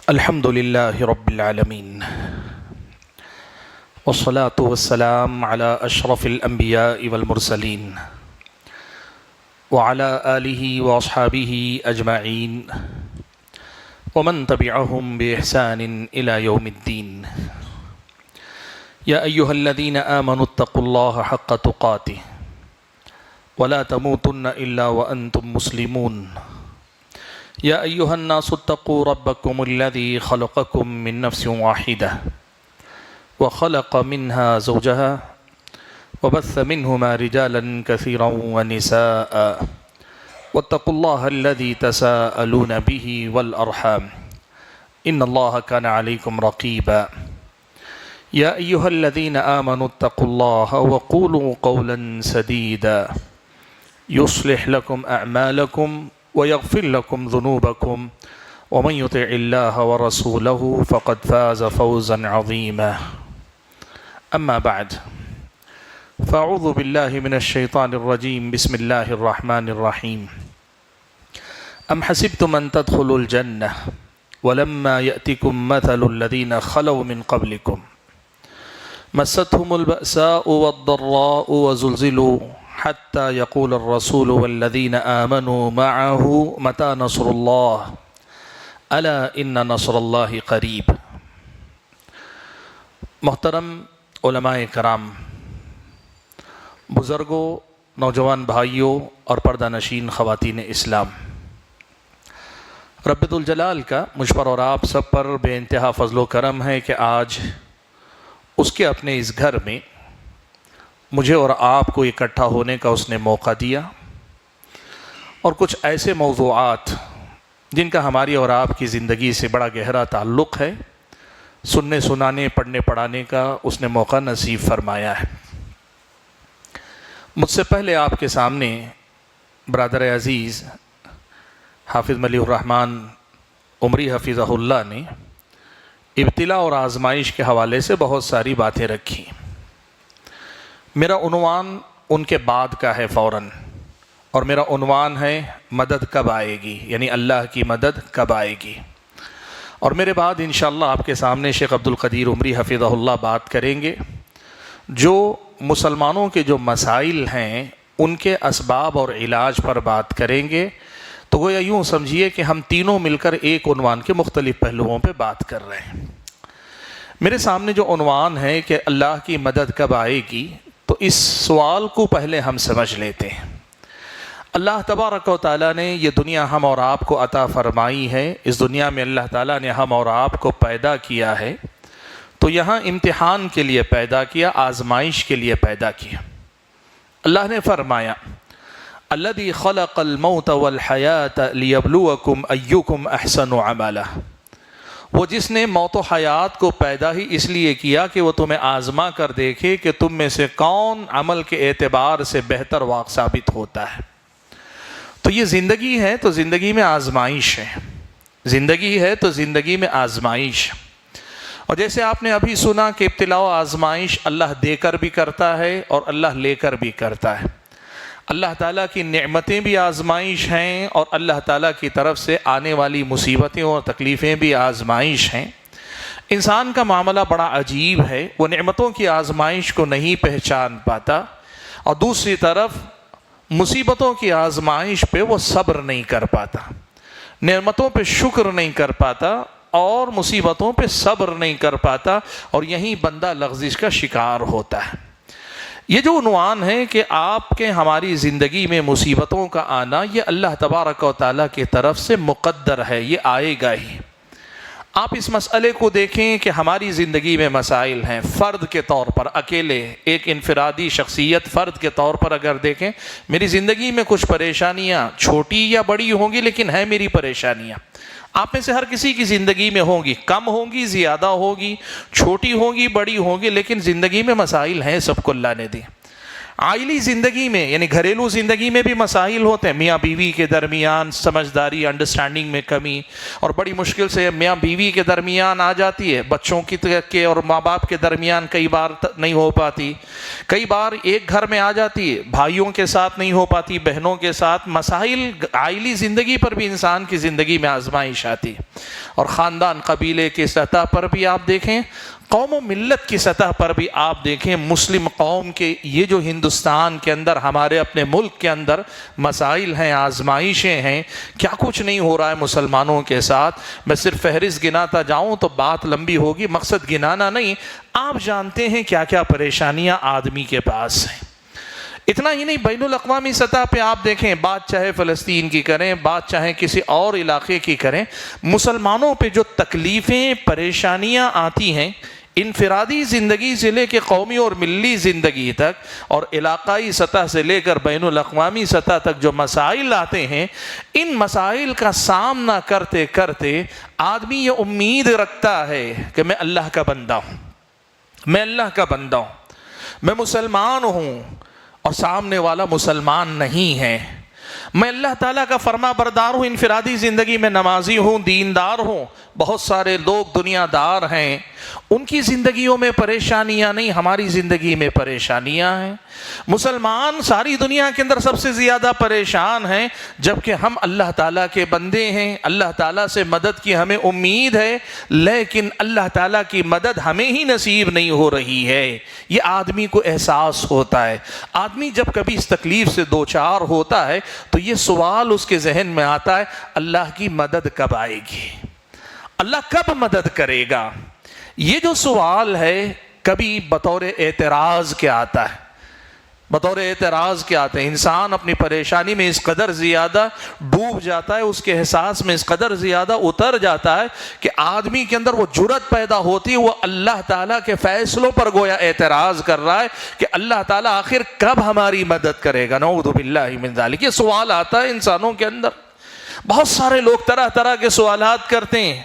الحمد لله رب العالمين والصلاة والسلام على أشرف الأنبياء والمرسلين وعلى آله وأصحابه أجمعين ومن تبعهم بإحسان إلى يوم الدين. يا أيها الذين آمنوا اتقوا الله حق تقاته ولا تموتن إلا وأنتم مسلمون. يا أيها الناس اتقوا ربكم الذي خلقكم من نفس واحدة وخلق منها زوجها وبث منهما رجالا كثيرا ونساء واتقوا الله الذي تساءلون به والأرحام إن الله كان عليكم رقيبا. يا أيها الذين آمنوا اتقوا الله وقولوا قولا سديدا يصلح لكم أعمالكم ويغفر لكم ذنوبكم ومن يطع الله ورسوله فقد فاز فوزا عظيما. أما بعد فأعوذ بالله من الشيطان الرجيم. بسم الله الرحمن الرحيم. أم حسبتم أن تدخلوا الجنة ولما يأتكم مثل الذين خلوا من قبلكم مستهم البأساء والضراء وزلزلوا حتى يقول الرسول والذين آمنوا معه متى نصر الله ألا إن نصر الله قریب. محترم علماء کرام، بزرگوں، نوجوان بھائیوں اور پردہ نشین خواتین اسلام، رب ذوالجلال کا مجھ پر اور آپ سب پر بے انتہا فضل و کرم ہے کہ آج اس کے اپنے اس گھر میں مجھے اور آپ کو اکٹھا ہونے کا اس نے موقع دیا، اور کچھ ایسے موضوعات جن کا ہماری اور آپ کی زندگی سے بڑا گہرا تعلق ہے، سننے سنانے پڑھنے پڑھانے کا اس نے موقع نصیب فرمایا ہے. مجھ سے پہلے آپ کے سامنے برادر عزیز حافظ ملیح الرحمن عمری حفظہ اللہ نے ابتلا اور آزمائش کے حوالے سے بہت ساری باتیں رکھی. میرا عنوان ان کے بعد کا ہے فوراً، اور میرا عنوان ہے مدد کب آئے گی، یعنی اللہ کی مدد کب آئے گی. اور میرے بعد انشاءاللہ آپ کے سامنے شیخ عبدالقدیر عمری حفظہ اللہ بات کریں گے، جو مسلمانوں کے جو مسائل ہیں ان کے اسباب اور علاج پر بات کریں گے. تو گویا یوں سمجھیے کہ ہم تینوں مل کر ایک عنوان کے مختلف پہلوؤں پہ بات کر رہے ہیں. میرے سامنے جو عنوان ہے کہ اللہ کی مدد کب آئے گی، تو اس سوال کو پہلے ہم سمجھ لیتے ہیں. اللہ تبارک و تعالیٰ نے یہ دنیا ہم اور آپ کو عطا فرمائی ہے. اس دنیا میں اللہ تعالیٰ نے ہم اور آپ کو پیدا کیا ہے، تو یہاں امتحان کے لیے پیدا کیا، آزمائش کے لیے پیدا کیا. اللہ نے فرمایا الذی خلق الموت والحیات لیبلوکم ایکم احسن عملا. وہ جس نے موت و حیات کو پیدا ہی اس لیے کیا کہ وہ تمہیں آزما کر دیکھے کہ تم میں سے کون عمل کے اعتبار سے بہتر واقع ثابت ہوتا ہے. تو یہ زندگی ہے تو زندگی میں آزمائش ہے، زندگی ہے تو زندگی میں آزمائش. اور جیسے آپ نے ابھی سنا کہ ابتلا و آزمائش اللہ دے کر بھی کرتا ہے اور اللہ لے کر بھی کرتا ہے. اللہ تعالیٰ کی نعمتیں بھی آزمائش ہیں، اور اللہ تعالیٰ کی طرف سے آنے والی مصیبتیں اور تکلیفیں بھی آزمائش ہیں. انسان کا معاملہ بڑا عجیب ہے، وہ نعمتوں کی آزمائش کو نہیں پہچان پاتا، اور دوسری طرف مصیبتوں کی آزمائش پہ وہ صبر نہیں کر پاتا، نعمتوں پہ شکر نہیں کر پاتا اور مصیبتوں پہ صبر نہیں کر پاتا، اور یہیں بندہ لغزش کا شکار ہوتا ہے. یہ جو عنوان ہے کہ آپ کے ہماری زندگی میں مصیبتوں کا آنا، یہ اللہ تبارک و تعالیٰ کی طرف سے مقدر ہے، یہ آئے گا ہی. آپ اس مسئلے کو دیکھیں کہ ہماری زندگی میں مسائل ہیں. فرد کے طور پر، اکیلے ایک انفرادی شخصیت فرد کے طور پر اگر دیکھیں، میری زندگی میں کچھ پریشانیاں چھوٹی یا بڑی ہوں گی، لیکن ہیں میری پریشانیاں. آپ میں سے ہر کسی کی زندگی میں ہوں گی، کم ہوں گی، زیادہ ہوگی، چھوٹی ہوں گی، بڑی ہوں گی، لیکن زندگی میں مسائل ہیں، سب کو اللہ نے دی. عائلی زندگی میں یعنی گھریلو زندگی میں بھی مسائل ہوتے ہیں، میاں بیوی کے درمیان سمجھداری انڈرسٹینڈنگ میں کمی، اور بڑی مشکل سے میاں بیوی کے درمیان آ جاتی ہے، بچوں کے اور ماں باپ کے درمیان کئی بار نہیں ہو پاتی، کئی بار ایک گھر میں آ جاتی ہے، بھائیوں کے ساتھ نہیں ہو پاتی، بہنوں کے ساتھ مسائل، عائلی زندگی پر بھی انسان کی زندگی میں آزمائش آتی ہے۔ اور خاندان قبیلے کی سطح پر بھی آپ دیکھیں، قوم و ملت کی سطح پر بھی آپ دیکھیں، مسلم قوم کے یہ جو ہندوستان کے اندر، ہمارے اپنے ملک کے اندر مسائل ہیں، آزمائشیں ہیں، کیا کچھ نہیں ہو رہا ہے مسلمانوں کے ساتھ۔ میں صرف فہرست گناتا جاؤں تو بات لمبی ہوگی، مقصد گنانا نہیں، آپ جانتے ہیں کیا کیا پریشانیاں آدمی کے پاس ہیں۔ اتنا ہی نہیں، بین الاقوامی سطح پہ آپ دیکھیں، بات چاہے فلسطین کی کریں، بات چاہے کسی اور علاقے کی کریں، مسلمانوں پہ جو تکلیفیں، پریشانیاں آتی ہیں، انفرادی زندگی سے لے کے قومی اور ملی زندگی تک، اور علاقائی سطح سے لے کر بین الاقوامی سطح تک جو مسائل آتے ہیں، ان مسائل کا سامنا کرتے کرتے آدمی یہ امید رکھتا ہے کہ میں اللہ کا بندہ ہوں، میں اللہ کا بندہ ہوں، میں مسلمان ہوں، اور سامنے والا مسلمان نہیں ہے، میں اللہ تعالیٰ کا فرما بردار ہوں، انفرادی زندگی میں نمازی ہوں، دیندار ہوں۔ بہت سارے لوگ دنیا دار ہیں، ان کی زندگیوں میں پریشانیاں نہیں، ہماری زندگی میں پریشانیاں ہیں۔ مسلمان ساری دنیا کے اندر سب سے زیادہ پریشان ہیں، جبکہ ہم اللہ تعالیٰ کے بندے ہیں، اللہ تعالیٰ سے مدد کی ہمیں امید ہے، لیکن اللہ تعالیٰ کی مدد ہمیں ہی نصیب نہیں ہو رہی ہے۔ یہ آدمی کو احساس ہوتا ہے۔ آدمی جب کبھی اس تکلیف سے دوچار ہوتا ہے تو یہ سوال اس کے ذہن میں آتا ہے، اللہ کی مدد کب آئے گی؟ اللہ کب مدد کرے گا؟ یہ جو سوال ہے کبھی بطور اعتراض کے آتا ہے، بطور اعتراض کے آتے ہیں۔ انسان اپنی پریشانی میں اس قدر زیادہ ڈوب جاتا ہے، اس کے احساس میں اس قدر زیادہ اتر جاتا ہے کہ آدمی کے اندر وہ جرأت پیدا ہوتی ہے، وہ اللہ تعالیٰ کے فیصلوں پر گویا اعتراض کر رہا ہے کہ اللہ تعالیٰ آخر کب ہماری مدد کرے گا۔ نعوذ باللہ من ذالک۔ یہ سوال آتا ہے انسانوں کے اندر، بہت سارے لوگ طرح طرح کے سوالات کرتے ہیں۔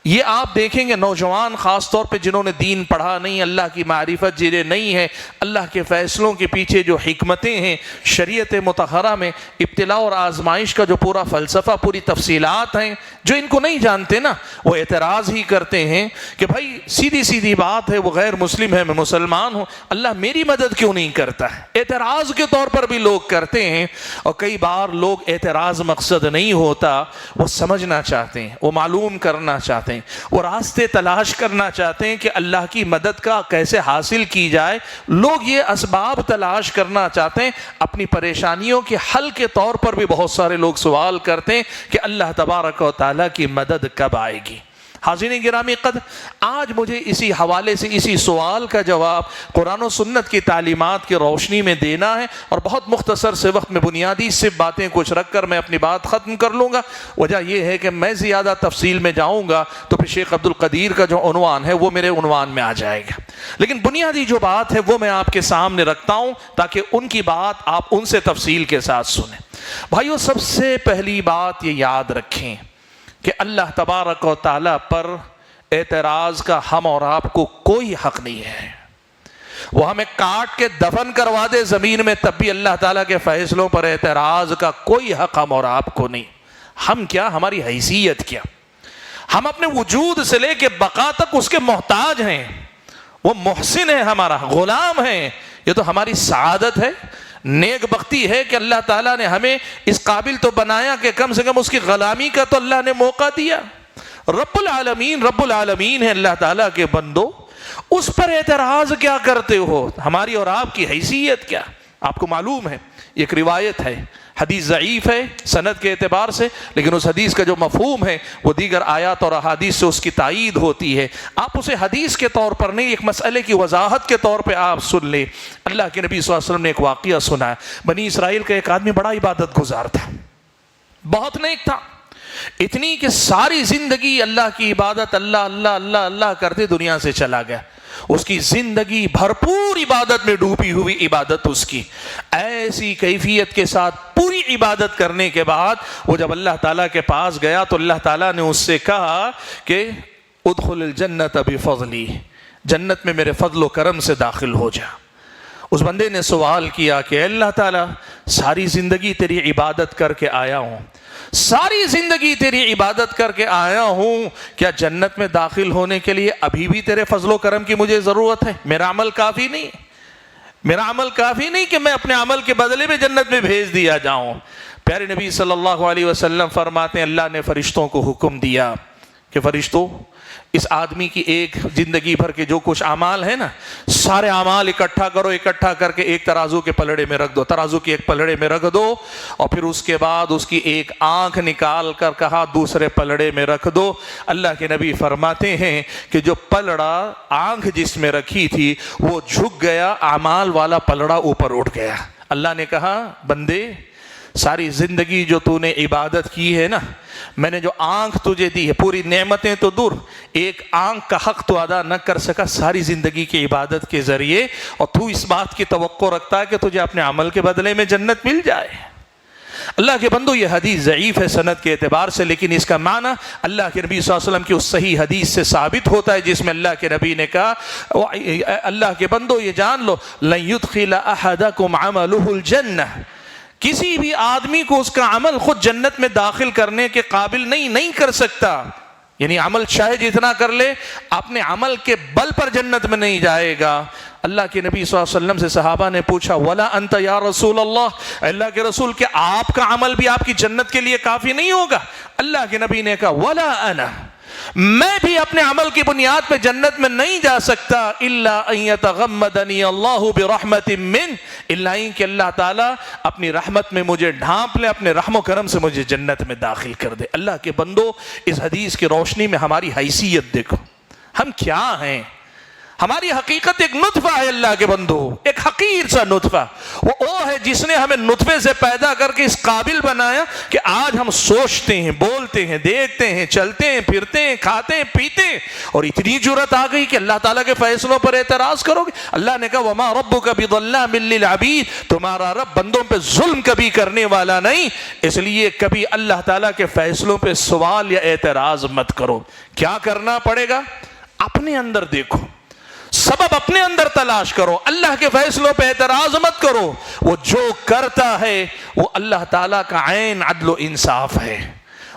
یہ آپ دیکھیں گے نوجوان خاص طور پہ جنہوں نے دین پڑھا نہیں، اللہ کی معرفت جنہیں نہیں ہے، اللہ کے فیصلوں کے پیچھے جو حکمتیں ہیں، شریعت مطہرہ میں ابتلاء اور آزمائش کا جو پورا فلسفہ، پوری تفصیلات ہیں، جو ان کو نہیں جانتے نا، وہ اعتراض ہی کرتے ہیں کہ بھائی سیدھی سیدھی بات ہے، وہ غیر مسلم ہے، میں مسلمان ہوں، اللہ میری مدد کیوں نہیں کرتا ہے؟ اعتراض کے طور پر بھی لوگ کرتے ہیں۔ اور کئی بار لوگ اعتراض مقصد نہیں ہوتا، وہ سمجھنا چاہتے ہیں، وہ معلوم کرنا چاہتے ہیں، وہ راستے تلاش کرنا چاہتے ہیں کہ اللہ کی مدد کا کیسے حاصل کی جائے۔ لوگ یہ اسباب تلاش کرنا چاہتے ہیں، اپنی پریشانیوں کے حل کے طور پر بھی بہت سارے لوگ سوال کرتے ہیں کہ اللہ تبارک و تعالیٰ کی مدد کب آئے گی۔ حاضرین گرامی قدر، آج مجھے اسی حوالے سے اسی سوال کا جواب قرآن و سنت کی تعلیمات کی روشنی میں دینا ہے، اور بہت مختصر سے وقت میں بنیادی سے باتیں کچھ رکھ کر میں اپنی بات ختم کر لوں گا۔ وجہ یہ ہے کہ میں زیادہ تفصیل میں جاؤں گا تو پھر شیخ عبد القدیر کا جو عنوان ہے وہ میرے عنوان میں آ جائے گا، لیکن بنیادی جو بات ہے وہ میں آپ کے سامنے رکھتا ہوں تاکہ ان کی بات آپ ان سے تفصیل کے ساتھ سنیں۔ بھائیو، سب سے پہلی بات یہ یاد رکھیں کہ اللہ تبارک و تعالیٰ پر اعتراض کا ہم اور آپ کو کوئی حق نہیں ہے۔ وہ ہمیں کاٹ کے دفن کروا دے زمین میں، تب بھی اللہ تعالیٰ کے فیصلوں پر اعتراض کا کوئی حق ہم اور آپ کو نہیں۔ ہم کیا، ہماری حیثیت کیا؟ ہم اپنے وجود سے لے کے بقا تک اس کے محتاج ہیں۔ وہ محسن ہے، ہمارا غلام ہے۔ یہ تو ہماری سعادت ہے، نیک بختی ہے کہ اللہ تعالیٰ نے ہمیں اس قابل تو بنایا کہ کم سے کم اس کی غلامی کا تو اللہ نے موقع دیا۔ رب العالمین ہے اللہ تعالیٰ کے بندو، اس پر اعتراض کیا کرتے ہو؟ ہماری اور آپ کی حیثیت کیا؟ آپ کو معلوم ہے ایک روایت ہے، حدیث ضعیف ہے سند کے اعتبار سے، لیکن اس حدیث کا جو مفہوم ہے وہ دیگر آیات اور احادیث سے اس کی تائید ہوتی ہے۔ آپ اسے حدیث کے طور پر نہیں، ایک مسئلے کی وضاحت کے طور پہ آپ سن لیں۔ اللہ کے نبی صلی اللہ علیہ وسلم نے ایک واقعہ سنا ہے۔ بنی اسرائیل کا ایک آدمی بڑا عبادت گزار تھا، بہت نیک تھا، اتنی کہ ساری زندگی اللہ کی عبادت، اللہ اللہ اللہ اللہ کرتے دنیا سے چلا گیا۔ اس کی زندگی بھرپور عبادت میں ڈوبی ہوئی عبادت، اس کی ایسی کیفیت کے ساتھ پوری عبادت کرنے کے بعد وہ جب اللہ تعالیٰ کے پاس گیا تو اللہ تعالیٰ نے اس سے کہا کہ ادخل الجنت بفضلی، جنت میں میرے فضل و کرم سے داخل ہو جا۔ اس بندے نے سوال کیا کہ اللہ تعالیٰ ساری زندگی تیری عبادت کر کے آیا ہوں، ساری زندگی تیری عبادت کر کے آیا ہوں، کیا جنت میں داخل ہونے کے لیے ابھی بھی تیرے فضل و کرم کی مجھے ضرورت ہے؟ میرا عمل کافی نہیں، میرا عمل کافی نہیں کہ میں اپنے عمل کے بدلے میں جنت میں بھیج دیا جاؤں؟ پیارے نبی صلی اللہ علیہ وسلم فرماتے ہیں اللہ نے فرشتوں کو حکم دیا کہ فرشتوں اس آدمی کی ایک زندگی بھر کے جو کچھ اعمال ہیں نا، سارے اعمال اکٹھا کرو، اکٹھا کر کے ایک ترازو کے پلڑے میں رکھ دو، ترازو کی ایک پلڑے میں رکھ دو، اور پھر اس کے بعد اس کی ایک آنکھ نکال کر کہا دوسرے پلڑے میں رکھ دو۔ اللہ کے نبی فرماتے ہیں کہ جو پلڑا آنکھ جس میں رکھی تھی وہ جھک گیا، اعمال والا پلڑا اوپر اٹھ گیا۔ اللہ نے کہا بندے ساری زندگی جو تو نے عبادت کی ہے نا، میں نے جو آنکھ تجھے دی ہے، پوری نعمتیں تو دور، ایک آنکھ کا حق تو ادا نہ کر سکا ساری زندگی کی عبادت کے ذریعے، اور تو اس بات کی توقع رکھتا ہے کہ تجھے اپنے عمل کے بدلے میں جنت مل جائے۔ اللہ کے بندو یہ حدیث ضعیف ہے سند کے اعتبار سے، لیکن اس کا معنی اللہ کے نبی صلی اللہ علیہ وسلم کی اس صحیح حدیث سے ثابت ہوتا ہے جس میں اللہ کے نبی نے کہا اللہ کے بندو یہ جان لو لن يدخل احدکم عملہ الجنہ، کسی بھی آدمی کو اس کا عمل خود جنت میں داخل کرنے کے قابل نہیں کر سکتا، یعنی عمل چاہے جتنا کر لے اپنے عمل کے بل پر جنت میں نہیں جائے گا۔ اللہ کے نبی صلی اللہ علیہ وسلم سے صحابہ نے پوچھا ولا انت یا رسول اللہ، اللہ کے رسول کہ آپ کا عمل بھی آپ کی جنت کے لیے کافی نہیں ہوگا؟ اللہ کے نبی نے کہا ولا انا، میں بھی اپنے عمل کی بنیاد پہ جنت میں نہیں جا سکتا الا ان یتغمدنی اللہ برحمت من، الا کہ اللہ تعالیٰ اپنی رحمت میں مجھے ڈھانپ لے، اپنے رحم و کرم سے مجھے جنت میں داخل کر دے۔ اللہ کے بندو اس حدیث کی روشنی میں ہماری حیثیت دیکھو، ہم کیا ہیں؟ ہماری حقیقت ایک نطفہ ہے اللہ کے بندو، ایک حقیر سا نطفہ۔ وہ ہے جس نے ہمیں نطفے سے پیدا کر کے اس قابل بنایا کہ آج ہم سوچتے ہیں، بولتے ہیں، دیکھتے ہیں، چلتے ہیں، پھرتے ہیں، کھاتے ہیں، پیتے ہیں، اور اتنی جرأت آ گئی کہ اللہ تعالیٰ کے فیصلوں پر اعتراض کرو گے۔ اللہ نے کہا وما ربک بظلام للعبید، تمہارا رب بندوں پہ ظلم کبھی کرنے والا نہیں، اس لیے کبھی اللہ تعالیٰ کے فیصلوں پہ سوال یا اعتراض مت کرو۔ کیا کرنا پڑے گا؟ اپنے اندر دیکھو، سبب اپنے اندر تلاش کرو، اللہ کے فیصلوں پہ اعتراض مت کرو۔ وہ جو کرتا ہے وہ اللہ تعالیٰ کا عین عدل و انصاف ہے۔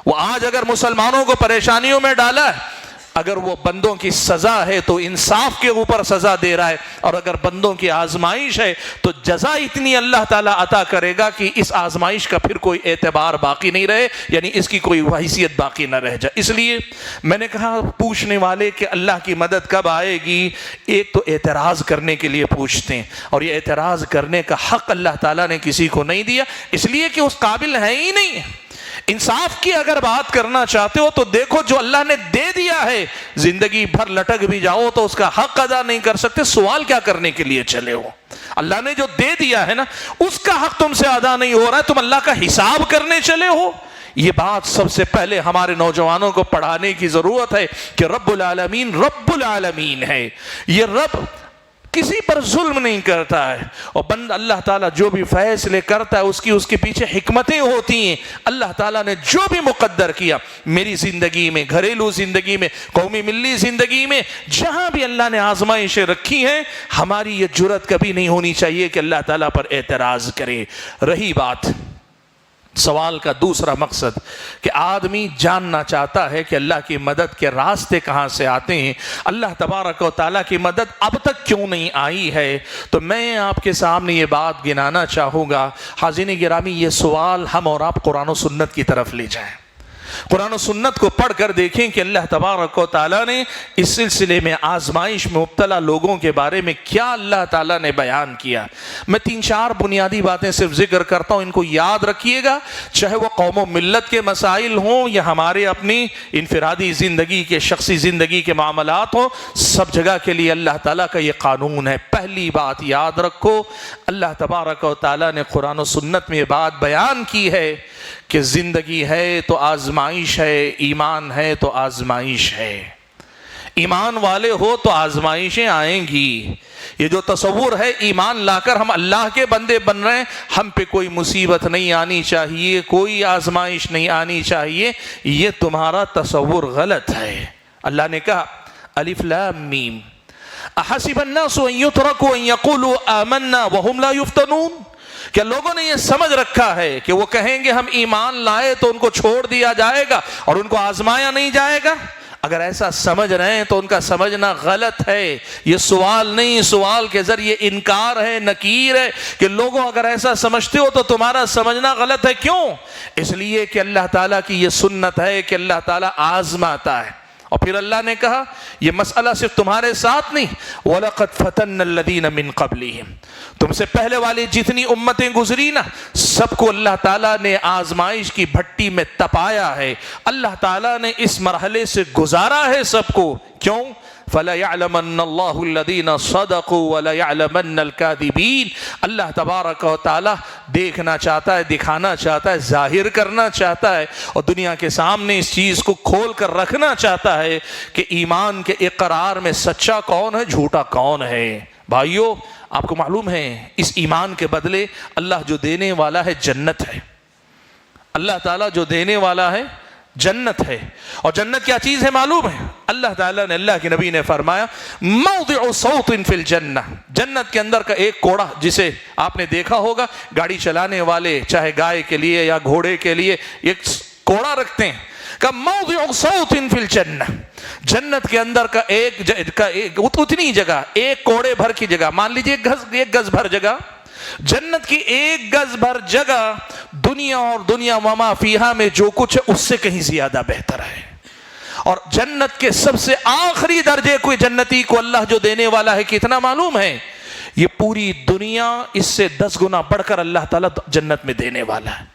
وہ آج اگر مسلمانوں کو پریشانیوں میں ڈالا ہے، اگر وہ بندوں کی سزا ہے تو انصاف کے اوپر سزا دے رہا ہے، اور اگر بندوں کی آزمائش ہے تو جزا اتنی اللہ تعالیٰ عطا کرے گا کہ اس آزمائش کا پھر کوئی اعتبار باقی نہیں رہے، یعنی اس کی کوئی حیثیت باقی نہ رہ جائے۔ اس لیے میں نے کہا پوچھنے والے کہ اللہ کی مدد کب آئے گی، ایک تو اعتراض کرنے کے لیے پوچھتے ہیں، اور یہ اعتراض کرنے کا حق اللہ تعالیٰ نے کسی کو نہیں دیا، اس لیے کہ اس قابل ہے ہی نہیں۔ انصاف کی اگر بات کرنا چاہتے ہو تو دیکھو جو اللہ نے دے دیا ہے، زندگی بھر لٹک بھی جاؤ تو اس کا حق ادا نہیں کر سکتے، سوال کیا کرنے کے لیے چلے ہو؟ اللہ نے جو دے دیا ہے نا اس کا حق تم سے ادا نہیں ہو رہا ہے، تم اللہ کا حساب کرنے چلے ہو۔ یہ بات سب سے پہلے ہمارے نوجوانوں کو پڑھانے کی ضرورت ہے کہ رب العالمین ہے، یہ رب کسی پر ظلم نہیں کرتا ہے، اور بندہ اللہ تعالیٰ جو بھی فیصلے کرتا ہے اس کے پیچھے حکمتیں ہوتی ہیں۔ اللہ تعالیٰ نے جو بھی مقدر کیا میری زندگی میں، گھریلو زندگی میں، قومی ملی زندگی میں، جہاں بھی اللہ نے آزمائشیں رکھی ہیں، ہماری یہ جرأت کبھی نہیں ہونی چاہیے کہ اللہ تعالیٰ پر اعتراض کرے۔ رہی بات سوال کا دوسرا مقصد کہ آدمی جاننا چاہتا ہے کہ اللہ کی مدد کے راستے کہاں سے آتے ہیں، اللہ تبارک و تعالیٰ کی مدد اب تک کیوں نہیں آئی ہے، تو میں آپ کے سامنے یہ بات گنانا چاہوں گا۔ حاضرین گرامی، یہ سوال ہم اور آپ قرآن و سنت کی طرف لے جائیں، قرآن و سنت کو پڑھ کر دیکھیں کہ اللہ تبارک و تعالیٰ نے اس سلسلے میں آزمائش میں مبتلا لوگوں کے بارے میں کیا اللہ تعالیٰ نے بیان کیا۔ میں 3-4 بنیادی باتیں صرف ذکر کرتا ہوں، ان کو یاد رکھیے گا، چاہے وہ قوم و ملت کے مسائل ہوں یا ہمارے اپنی انفرادی زندگی کے، شخصی زندگی کے معاملات ہوں، سب جگہ کے لیے اللہ تعالیٰ کا یہ قانون ہے۔ پہلی بات یاد رکھو، اللہ تبارک و تعالیٰ نے قرآن و سنت میں یہ بات بیان کی ہے کہ زندگی ہے تو آزمائش ہے، ایمان ہے تو آزمائش ہے، ایمان والے ہو تو آزمائشیں آئیں گی۔ یہ جو تصور ہے ایمان لا کر ہم اللہ کے بندے بن رہے ہیں، ہم پہ کوئی مصیبت نہیں آنی چاہیے، کوئی آزمائش نہیں آنی چاہیے، یہ تمہارا تصور غلط ہے۔ اللہ نے کہا الف لام میم، احسب الناس ان يتركوا ان يقولوا آمنا وهم لا يفتنون، کیا لوگوں نے یہ سمجھ رکھا ہے کہ وہ کہیں گے ہم ایمان لائے تو ان کو چھوڑ دیا جائے گا اور ان کو آزمایا نہیں جائے گا؟ اگر ایسا سمجھ رہے ہیں تو ان کا سمجھنا غلط ہے. یہ سوال نہیں، سوال کے ذریعے انکار ہے، نکیر ہے کہ لوگوں اگر ایسا سمجھتے ہو تو تمہارا سمجھنا غلط ہے. کیوں؟ اس لیے کہ اللہ تعالیٰ کی یہ سنت ہے کہ اللہ تعالیٰ آزماتا ہے. اور پھر اللہ نے کہا یہ مسئلہ صرف تمہارے ساتھ نہیں، وَلَقَدْ فَتَنَّ الَّذِينَ مِن قَبْلِهِمْ، تم سے پہلے والی جتنی امتیں گزری نا سب کو اللہ تعالیٰ نے آزمائش کی بھٹی میں تپایا ہے. اللہ تعالیٰ نے اس مرحلے سے گزارا ہے سب کو. کیوں؟ فَلَيَعْلَمَنَّ اللَّهُ الَّذِينَ صَدَقُوا وَلَيَعْلَمَنَّ الْكَاذِبِينَ. اللہ تبارک و تعالیٰ دیکھنا چاہتا ہے، دکھانا چاہتا ہے، ظاہر کرنا چاہتا ہے اور دنیا کے سامنے اس چیز کو کھول کر رکھنا چاہتا ہے کہ ایمان کے اقرار میں سچا کون ہے، جھوٹا کون ہے. بھائیو آپ کو معلوم ہے اس ایمان کے بدلے اللہ جو دینے والا ہے جنت ہے. اللہ تعالیٰ جو دینے والا ہے جنت ہے. اور جنت کیا چیز ہے معلوم ہے؟ اللہ تعالیٰ نے، اللہ کے نبی نے فرمایا موضع صوت فی الجنہ، جنت کے اندر کا ایک کوڑا جسے آپ نے دیکھا ہوگا گاڑی چلانے والے چاہے گائے کے لیے یا گھوڑے کے لیے ایک کوڑا رکھتے ہیں کہ موضع صوت فی الجنہ، جنت کے اندر کا ایک اتنی جگہ، ایک کوڑے بھر کی جگہ، مان لیجئے ایک گز بھر جگہ، جنت کی ایک گز بھر جگہ دنیا اور دنیا وما فیہا میں جو کچھ ہے اس سے کہیں زیادہ بہتر ہے. اور جنت کے سب سے آخری درجے کوئی جنتی کو اللہ جو دینے والا ہے کتنا معلوم ہے؟ یہ پوری دنیا اس سے 10 گنا بڑھ کر اللہ تعالیٰ جنت میں دینے والا ہے.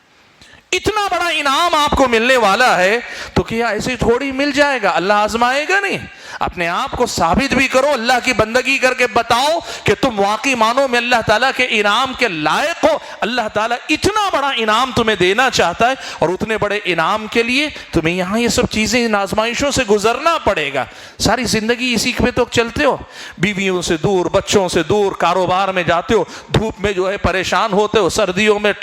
اتنا بڑا انعام آپ کو ملنے والا ہے تو کیا ایسے تھوڑی مل جائے گا؟ اللہ آزمائے گا نہیں. اپنے آپ کو ثابت بھی کرو، اللہ کی بندگی کر کے بتاؤ کہ تم واقعی معنوں میں اللہ تعالیٰ کے انعام کے لائق ہو. اللہ تعالیٰ اتنا بڑا انعام تمہیں دینا چاہتا ہے اور اتنے بڑے انعام کے لیے تمہیں یہاں یہ سب چیزیں ان آزمائشوں سے گزرنا پڑے گا. ساری زندگی اسی پہ تو چلتے ہو، بیویوں سے دور، بچوں سے دور، کاروبار میں جاتے ہو، دھوپ میں جو ہے پریشان ہوتے ہو، سردیوں میں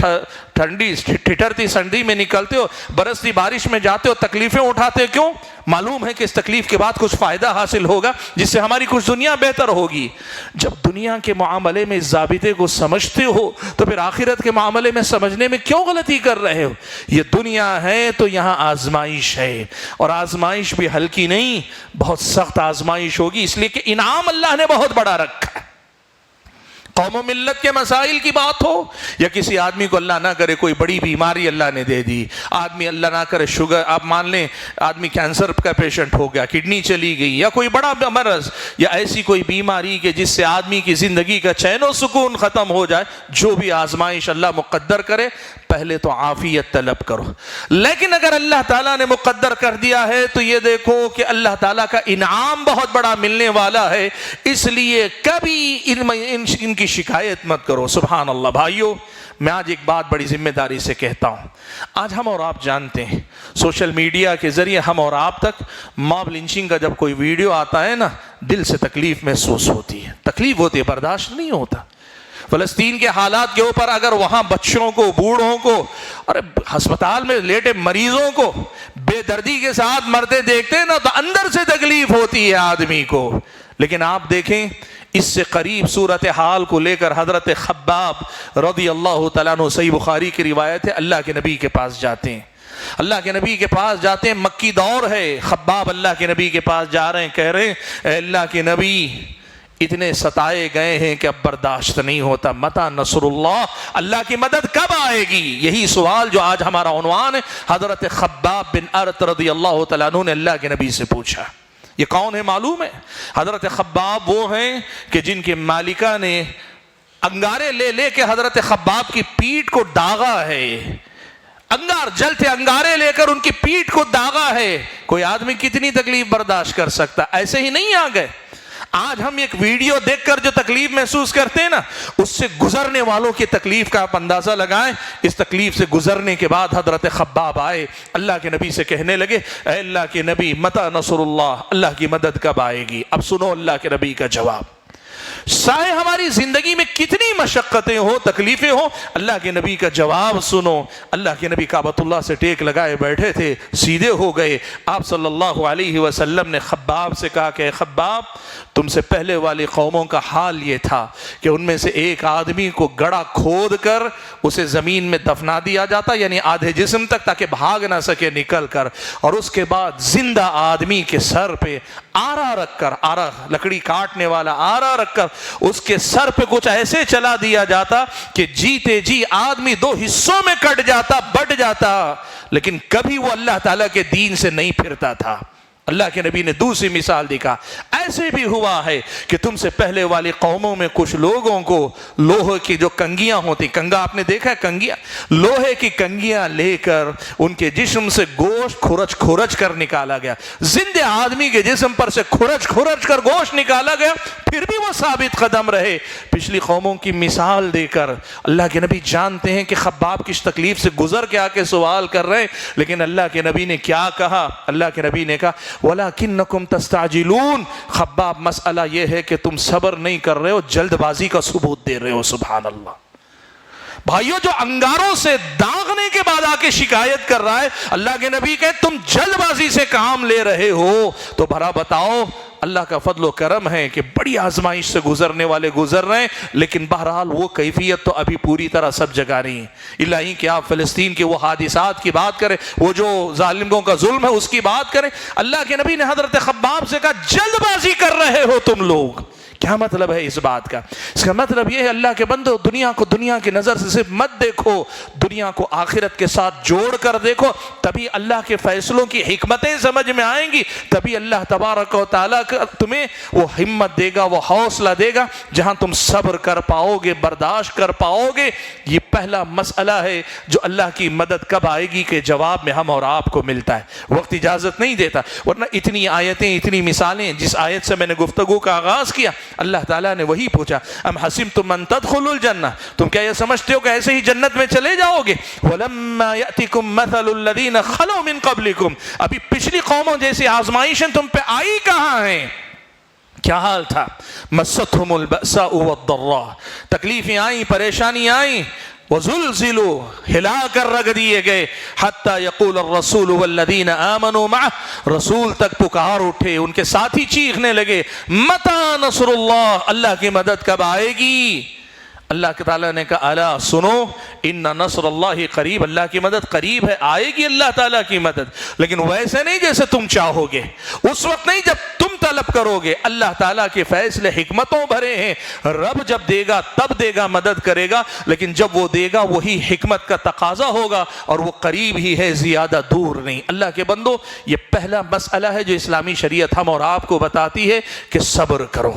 ٹھنڈی ٹھٹرتی سردی میں نکلتے ہو، برستی بارش میں جاتے ہو، تکلیفیں اٹھاتے ہو. کیوں؟ معلوم ہے کہ اس تکلیف کے بعد کچھ فائدہ حاصل ہوگا جس سے ہماری کچھ دنیا بہتر ہوگی. جب دنیا کے معاملے میں اس ضابطے کو سمجھتے ہو تو پھر آخرت کے معاملے میں سمجھنے میں کیوں غلطی کر رہے ہو؟ یہ دنیا ہے تو یہاں آزمائش ہے، اور آزمائش بھی ہلکی نہیں، بہت سخت آزمائش ہوگی، اس لیے کہ انعام اللہ نے بہت بڑا رکھا ہے. قوم و ملت کے مسائل کی بات ہو یا کسی آدمی کو اللہ نہ کرے کوئی بڑی بیماری اللہ نے دے دی، آدمی اللہ نہ کرے شوگر، آپ مان لیں آدمی کینسر کا پیشنٹ ہو گیا، کڈنی چلی گئی، یا کوئی بڑا مرض یا ایسی کوئی بیماری کہ جس سے آدمی کی زندگی کا چین و سکون ختم ہو جائے، جو بھی آزمائش اللہ مقدر کرے پہلے تو عافیت طلب کرو. لیکن اگر اللہ تعالیٰ نے مقدر کر دیا ہے تو یہ دیکھو کہ اللہ تعالیٰ کا انعام بہت بڑا ملنے والا ہے، اس لیے کبھی ان کی شکایت مت کرو. سبحان اللہ. بھائیو میں آج ایک بات بڑی ذمہ داری سے کہتا ہوں. آج ہم اور آپ جانتے ہیں سوشل میڈیا کے ذریعے ہم اور آپ تک ماب لنچنگ کا جب کوئی ویڈیو آتا ہے نا دل سے تکلیف محسوس ہوتی ہے، تکلیف ہوتی ہے، برداشت نہیں ہوتا. فلسطین کے حالات کے اوپر اگر وہاں بچوں کو، بوڑھوں کو اور ہسپتال میں لیٹے مریضوں کو بے دردی کے ساتھ مرتے دیکھتے ہیں نا تو اندر سے تکلیف ہوتی ہے آدمی کو. لیکن آپ دیکھیں اس سے قریب صورتحال کو لے کر حضرت خباب رضی اللہ تعالیٰ عنہ، صحیح بخاری کی روایت ہے، اللہ کے نبی کے پاس جاتے ہیں. اللہ کے نبی کے پاس جاتے ہیں، مکی دور ہے، خباب اللہ کے نبی کے پاس جا رہے ہیں، کہہ رہے ہیں اے اللہ کے نبی اتنے ستائے گئے ہیں کہ اب برداشت نہیں ہوتا، متی نصر اللہ، اللہ کی مدد کب آئے گی؟ یہی سوال جو آج ہمارا عنوان ہے. حضرت خباب بن ارت رضی اللہ تعالیٰ عنہ نے اللہ کے نبی سے پوچھا. یہ کون ہے معلوم ہے؟ حضرت خباب وہ ہیں کہ جن کے مالکہ نے انگارے لے لے کے حضرت خباب کی پیٹھ کو داغا ہے. جلتے انگارے لے کر ان کی پیٹھ کو داغا ہے. کوئی آدمی کتنی تکلیف برداشت کر سکتا؟ ایسے ہی نہیں آ گئے. آج ہم ایک ویڈیو دیکھ کر جو تکلیف محسوس کرتے ہیں نا اس سے گزرنے والوں کی تکلیف کا آپ اندازہ لگائیں. اس تکلیف سے گزرنے کے بعد حضرت خباب آئے، اللہ کے نبی سے کہنے لگے اے اللہ کے نبی متی نصر اللہ، اللہ کی مدد کب آئے گی؟ اب سنو اللہ کے نبی کا جواب. چاہے ہماری زندگی میں کتنی مشقتیں ہوں، تکلیفیں ہوں، اللہ کے نبی کا جواب سنو۔ اللہ کے نبی کعبۃ اللہ سے ٹیک لگائے بیٹھے تھے، سیدھے ہو گئے۔ آپ صلی اللہ علیہ وسلم نے خباب سے کہا کہ خباب، تم سے پہلے والی قوموں کا حال یہ تھا کہ ان میں سے ایک آدمی کو گڑھا کھود کر اسے زمین میں دفنا دیا جاتا، یعنی آدھے جسم تک، تاکہ بھاگ نہ سکے نکل کر، اور اس کے بعد زندہ آدمی کے سر پہ آرا رکھ کر، آرا لکڑی کاٹنے والا آرا رکھ کر اس کے سر پہ کچھ ایسے چلا دیا جاتا کہ جیتے جی آدمی دو حصوں میں کٹ جاتا، بٹ جاتا، لیکن کبھی وہ اللہ تعالیٰ کے دین سے نہیں پھرتا تھا۔ اللہ کے نبی نے دوسری مثال دکھا، ایسے بھی ہوا ہے کہ تم سے پہلے والی قوموں میں کچھ لوگوں کو لوہے کی جو کنگیاں ہوتی، کنگا آپ نے دیکھا ہے، کنگیاں، لوہے کی کنگیاں لے کر ان کے جسم سے گوشت کھرچ کھرچ کر نکالا گیا، زندہ آدمی کے جسم پر سے کھرچ کھرچ کر گوشت نکالا گیا، پھر بھی وہ ثابت قدم رہے۔ پچھلی قوموں کی مثال دے کر اللہ کے نبی جانتے ہیں کہ خباب کس تکلیف سے گزر کے آ کے سوال کر رہے ہیں، لیکن اللہ کے نبی نے کیا کہا؟ اللہ کے نبی نے کہا وَلَكِنَّكُمْ تَسْتَعْجِلُونَ، خباب مسئلہ یہ ہے کہ تم صبر نہیں کر رہے ہو، جلد بازی کا ثبوت دے رہے ہو۔ سبحان اللہ بھائیو، جو انگاروں سے داغنے کے بعد آ کے شکایت کر رہا ہے، اللہ کے نبی کہے تم جلد بازی سے کام لے رہے ہو، تو بھرا بتاؤ اللہ کا فضل و کرم ہے کہ بڑی آزمائش سے گزرنے والے گزر رہے ہیں، لیکن بہرحال وہ کیفیت تو ابھی پوری طرح سب جگہ نہیں ہے۔ الہی کہ آپ فلسطین کے وہ حادثات کی بات کریں، وہ جو ظالموں کا ظلم ہے اس کی بات کریں، اللہ کے نبی نے حضرت خباب سے کہا جلد بازی کر رہے ہو تم لوگ۔ کیا مطلب ہے اس بات کا؟ اس کا مطلب یہ ہے اللہ کے بندو، دنیا کو دنیا کی نظر سے صرف مت دیکھو، دنیا کو آخرت کے ساتھ جوڑ کر دیکھو، تبھی اللہ کے فیصلوں کی حکمتیں سمجھ میں آئیں گی، تبھی اللہ تبارک و تعالیٰ تمہیں وہ ہمت دے گا، وہ حوصلہ دے گا، جہاں تم صبر کر پاؤ گے، برداشت کر پاؤ گے۔ یہ پہلا مسئلہ ہے جو اللہ کی مدد کب آئے گی کہ جواب میں ہم اور آپ کو ملتا ہے، وقت اجازت نہیں دیتا، ورنہ اتنی آیتیں، اتنی مثالیں، جس آیت سے میں نے گفتگو کا آغاز کیا اللہ تعالیٰ نے وہی پوچھا، ام حسبتم ان تدخلوا الجنہ، تم کیا یہ سمجھتے ہو کہ ایسے ہی جنت میں چلے جاؤ گے؟ ولما یأتکم مثل الذین خلوا من قبلکم، ابھی پچھلی قوموں جیسی آزمائشیں تم پہ آئی کہاں ہیں؟ کیا حال تھا؟ مستہم البأساء والضراء، تکلیفیں آئیں، پریشانی آئیں، وَزُلْزِلُوا ہلا کر رکھ دیے گئے، حَتَّى يَقُولَ الرَّسُولُ وَالَّذِينَ آمَنُوا مَعَهُ، رسول تک پکار اٹھے، ان کے ساتھی چیخنے لگے، مَتَى نَصْرُ اللَّهِ، اللہ کی مدد کب آئے گی؟ اللہ تعالیٰ نے کہا الا سنو ان نصر اللہ قریب، اللہ کی مدد قریب ہے، آئے گی اللہ تعالیٰ کی مدد، لیکن ویسے نہیں جیسے تم چاہو گے، اس وقت نہیں جب تم طلب کرو گے، اللہ تعالیٰ کے فیصلے حکمتوں بھرے ہیں، رب جب دے گا تب دے گا، مدد کرے گا، لیکن جب وہ دے گا وہی حکمت کا تقاضا ہوگا، اور وہ قریب ہی ہے، زیادہ دور نہیں۔ اللہ کے بندو، یہ پہلا مسئلہ ہے جو اسلامی شریعت ہم اور آپ کو بتاتی ہے کہ صبر کرو،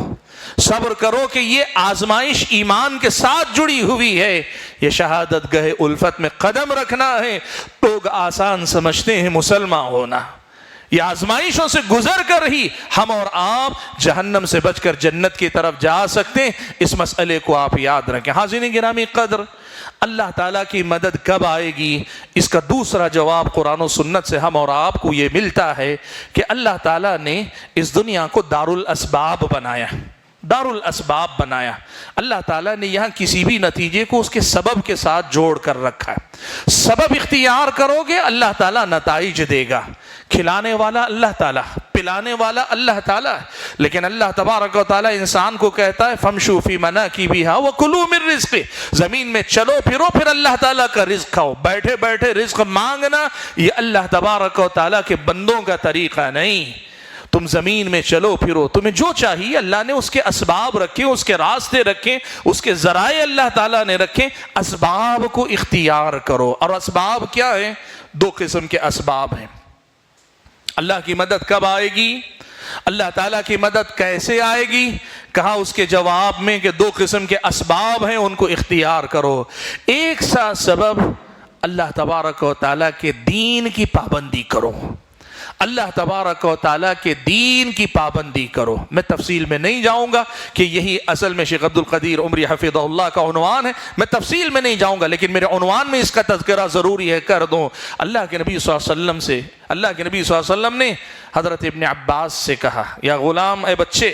صبر کرو، کہ یہ آزمائش ایمان کے ساتھ جڑی ہوئی ہے، یہ شہادت گاہ الفت میں قدم رکھنا ہے۔ لوگ آسان سمجھتے ہیں مسلمان ہونا، یہ آزمائشوں سے گزر کر ہی ہم اور آپ جہنم سے بچ کر جنت کی طرف جا سکتے ہیں، اس مسئلے کو آپ یاد رکھیں۔ حاضرین گرامی قدر، اللہ تعالیٰ کی مدد کب آئے گی؟ اس کا دوسرا جواب قرآن و سنت سے ہم اور آپ کو یہ ملتا ہے کہ اللہ تعالیٰ نے اس دنیا کو دار الاسباب بنایا، دار الاسباب بنایا۔ اللہ تعالیٰ نے یہاں کسی بھی نتیجے کو اس کے سبب کے ساتھ جوڑ کر رکھا ہے۔ سبب اختیار کرو گے اللہ تعالیٰ نتائج دے گا، کھلانے والا اللہ تعالیٰ، پلانے والا اللہ تعالیٰ، لیکن اللہ تبارک و تعالیٰ انسان کو کہتا ہے فَامْشُوا فِي مَنَاكِبِهَا وَكُلُوا مِن رِزْقِهِ، زمین میں چلو پھرو، پھر اللہ تعالیٰ کا رزق کھاؤ، بیٹھے بیٹھے رزق مانگنا یہ اللہ تبارک و تعالیٰ کے بندوں کا طریقہ نہیں۔ تم زمین میں چلو پھرو، تمہیں جو چاہیے اللہ نے اس کے اسباب رکھے، اس کے راستے رکھے، اس کے ذرائع اللہ تعالیٰ نے رکھے، اسباب کو اختیار کرو۔ اور اسباب کیا ہیں؟ دو قسم کے اسباب ہیں۔ اللہ کی مدد کب آئے گی؟ اللہ تعالیٰ کی مدد کیسے آئے گی؟ کہا اس کے جواب میں کہ دو قسم کے اسباب ہیں، ان کو اختیار کرو۔ ایک سا سبب اللہ تبارک و تعالیٰ کے دین کی پابندی کرو، اللہ تبارک و تعالیٰ کے دین کی پابندی کرو۔ میں تفصیل میں نہیں جاؤں گا کہ یہی اصل میں شیخ عبد القدیر عمری حفظہ اللہ کا عنوان ہے، میں تفصیل میں نہیں جاؤں گا، لیکن میرے عنوان میں اس کا تذکرہ ضروری ہے، کر دوں۔ اللہ کے نبی صلی اللہ علیہ وسلم سے، اللہ کے نبی صلی اللہ علیہ وسلم نے حضرت ابن عباس سے کہا، یا غلام، اے بچے،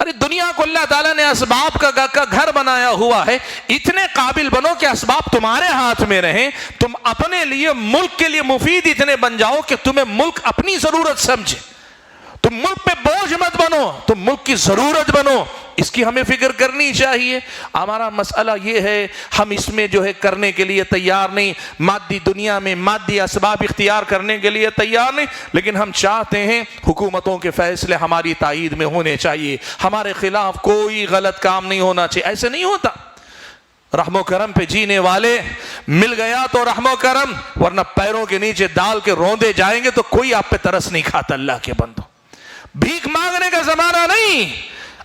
ارے دنیا کو اللہ تعالیٰ نے اسباب کا گھر بنایا ہوا ہے، اتنے قابل بنو کہ اسباب تمہارے ہاتھ میں رہیں، تم اپنے لیے ملک کے لیے مفید اتنے بن جاؤ کہ تمہیں ملک اپنی ضرورت سمجھے، تم ملک پہ بوجھ مت بنو، تم ملک کی ضرورت بنو، اس کی ہمیں فکر کرنی چاہیے۔ ہمارا مسئلہ یہ ہے ہم اس میں جو ہے کرنے کے لیے تیار نہیں، مادی دنیا میں مادی اسباب اختیار کرنے کے لیے تیار نہیں، لیکن ہم چاہتے ہیں حکومتوں کے فیصلے ہماری تائید میں ہونے چاہیے، ہمارے خلاف کوئی غلط کام نہیں ہونا چاہیے۔ ایسے نہیں ہوتا، رحم و کرم پہ جینے والے مل گیا تو رحم و کرم، ورنہ پیروں کے نیچے ڈال کے روندے جائیں گے تو کوئی آپ پہ ترس نہیں کھاتا۔ اللہ کے بندو، بھیک مانگنے کا زمانہ نہیں،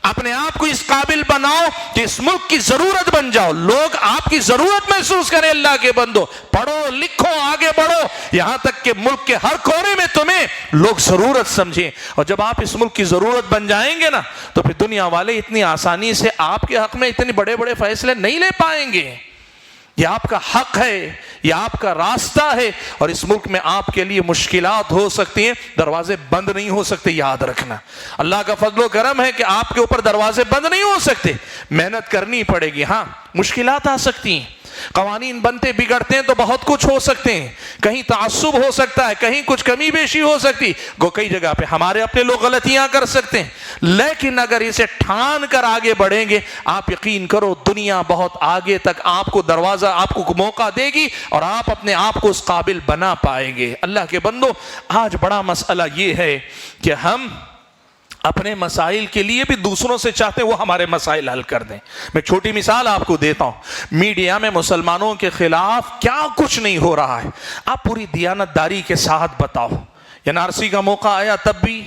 اپنے آپ کو اس قابل بناؤ کہ اس ملک کی ضرورت بن جاؤ، لوگ آپ کی ضرورت محسوس کریں۔ اللہ کے بندو، پڑھو لکھو آگے بڑھو، یہاں تک کہ ملک کے ہر کونے میں تمہیں لوگ ضرورت سمجھیں، اور جب آپ اس ملک کی ضرورت بن جائیں گے نا تو پھر دنیا والے اتنی آسانی سے آپ کے حق میں اتنے بڑے بڑے فیصلے نہیں لے پائیں گے۔ یہ آپ کا حق ہے، یہ آپ کا راستہ ہے، اور اس ملک میں آپ کے لیے مشکلات ہو سکتی ہیں، دروازے بند نہیں ہو سکتے، یاد رکھنا۔ اللہ کا فضل و کرم ہے کہ آپ کے اوپر دروازے بند نہیں ہو سکتے، محنت کرنی پڑے گی۔ ہاں مشکلات آ سکتی ہیں، قوانین بنتے بگڑتے ہیں تو بہت کچھ ہو سکتے ہیں، کہیں تعصب ہو سکتا ہے، کہیں کچھ کمی بیشی ہو سکتی، کئی جگہ پہ ہمارے اپنے لوگ غلطیاں کر سکتے ہیں، لیکن اگر اسے ٹھان کر آگے بڑھیں گے، آپ یقین کرو دنیا بہت آگے تک آپ کو دروازہ، آپ کو موقع دے گی، اور آپ اپنے آپ کو اس قابل بنا پائیں گے۔ اللہ کے بندو، آج بڑا مسئلہ یہ ہے کہ ہم اپنے مسائل کے لیے بھی دوسروں سے چاہتے ہیں وہ ہمارے مسائل حل کر دیں۔ میں چھوٹی مثال آپ کو دیتا ہوں، میڈیا میں مسلمانوں کے خلاف کیا کچھ نہیں ہو رہا ہے، آپ پوری دیانت داری کے ساتھ بتاؤ، این آر سی کا موقع آیا تب بھی،